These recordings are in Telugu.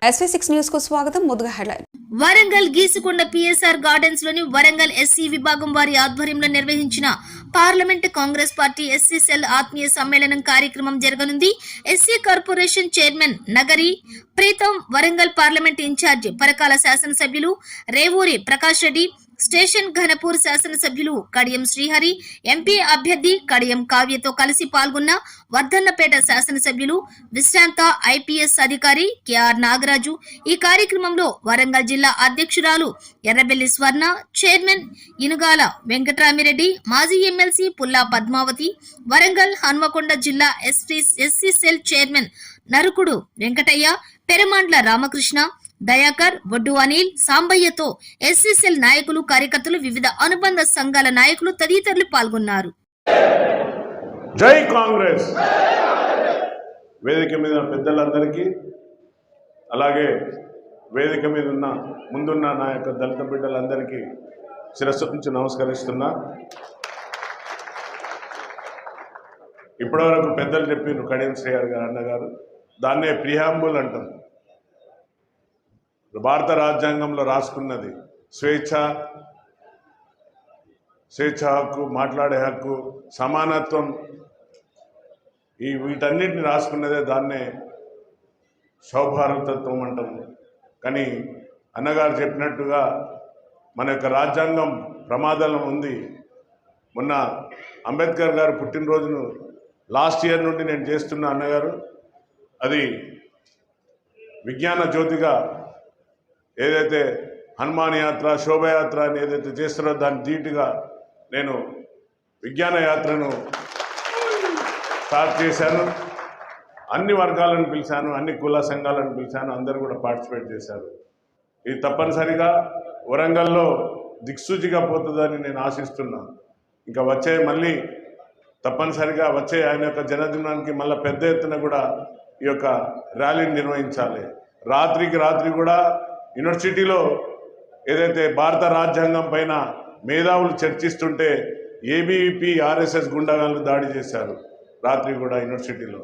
SV6 న్యూస్ కు స్వాగతం. ముందుగా headline. Warangal Geesukonda PSR Gardens లోని వరంగల్ ఎస్సీ విభాగం వారి ఆధ్వర్యంలో నిర్వహించిన parliament Congress party SC cell ఆత్మీయ సమ్మేళనం కార్యక్రమం జరగనుంది. SC corporation chairman Nagari Preetham, Warangal parliament in charge Parakala శాసనసభ్యులు రేవూరి ప్రకాష్ రెడ్డి, స్టేషన్ ఘనపూర్ శాసనసభ్యులు కడియం శ్రీహరి, ఎంపీ అభ్యర్థి కడియం కావ్యతో కలిసి పాల్గొన్న వర్ధన్నపేట శాసనసభ్యులు విశ్రాంత ఐపీఎస్ అధికారి కెఆర్ నాగరాజు. ఈ కార్యక్రమంలో వరంగల్ జిల్లా అధ్యక్షురాలు ఎర్రబెల్లి స్వర్ణ, చైర్మన్ ఇనుగాల వెంకటరామిరెడ్డి, మాజీ ఎమ్మెల్సీ పుల్లా పద్మావతి, వరంగల్ హన్మకొండ జిల్లా ఎస్సీ సెల్ చైర్మన్ నరుకుడు వెంకటయ్య, పెరమాండ్ల రామకృష్ణ, దయాకర్, బొడ్డు అనిల్, సాంబయ్యతో ఎస్సీసెల్ నాయకులు, కార్యకర్తలు, వివిధ అనుబంధ సంఘాల నాయకులు తదితరులు పాల్గొన్నారు. జై కాంగ్రెస్. వేదిక మీద పెద్దలందరికీ, అలాగే వేదిక మీద ముందున్న నా యొక్క దళిత బిడ్డలందరికీ శిరస్సు నుంచి నమస్కరిస్తున్నా. ఇప్పటివరకు పెద్దలు చెప్పిన కడియం శ్రీహరి గారు అన్నగారు, దాన్నే ప్రియాంబుల్ అంటాం. భారత రాజ్యాంగంలో రాసుకున్నది స్వేచ్ఛ హక్కు, మాట్లాడే హక్కు, సమానత్వం, వీటన్నిటిని రాసుకున్నదే, దాన్నే సౌభారతత్వం అంటాము. కానీ అన్నగారు చెప్పినట్టుగా మన యొక్క రాజ్యాంగం ప్రమాదంలో ఉంది. మొన్న అంబేద్కర్ గారు పుట్టినరోజును లాస్ట్ ఇయర్ నుండి నేను చేస్తున్న అన్నగారు, అది విజ్ఞాన జ్యోతిగా ఏదైతే హనుమాన్ యాత్ర, శోభయాత్ర అని ఏదైతే చేస్తారో దాన్ని ధీటుగా నేను విజ్ఞాన యాత్రను స్టార్ట్ చేశాను. అన్ని వర్గాలను పిలిచాను, అన్ని కుల సంఘాలను పిలిచాను, అందరూ కూడా పార్టిసిపేట్ చేశారు. ఇది తప్పనిసరిగా వరంగల్లో దిక్సూచిగా పోతుందని నేను ఆశిస్తున్నాను. ఇంకా మళ్ళీ తప్పనిసరిగా వచ్చే ఆయన యొక్క జన్మదినానికి మళ్ళీ పెద్ద ఎత్తున కూడా ఈ యొక్క ర్యాలీని నిర్వహించాలి. రాత్రి కూడా యూనివర్సిటీలో ఏదైతే భారత రాజ్యాంగం పైన మేధావులు చర్చిస్తుంటే ఏబీవీపీ ఆర్ఎస్ఎస్ గుండాగాళ్ళు దాడి చేశారు రాత్రి కూడా యూనివర్సిటీలో.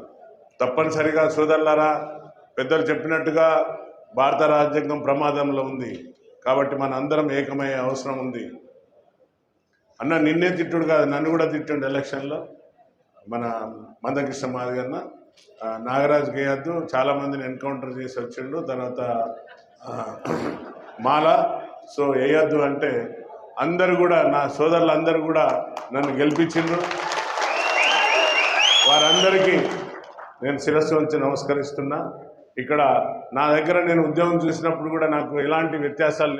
తప్పనిసరిగా సోదరులారా, పెద్దలు చెప్పినట్టుగా భారత రాజ్యాంగం ప్రమాదంలో ఉంది. కాబట్టి మన అందరం ఏకమయ్యే అవసరం ఉంది. అన్న నిన్నే తిట్టుడు కాదు, నన్ను కూడా తిట్టిండు ఎలక్షన్లో మన మందకృష్ణ మాదిగన్న. నాగరాజు గేయద్దు, చాలామందిని ఎన్కౌంటర్ చేసి వచ్చిండు. తర్వాత మాల, సో వేయద్దు అంటే అందరూ కూడా, నా సోదరులందరూ కూడా నన్ను గెలిపించిండ్రు. వారందరికీ నేను శిరస్సు వంచి నమస్కరిస్తున్నా. ఇక్కడ నా దగ్గర నేను ఉద్యోగం చూసినప్పుడు కూడా నాకు ఎలాంటి వ్యత్యాసాలు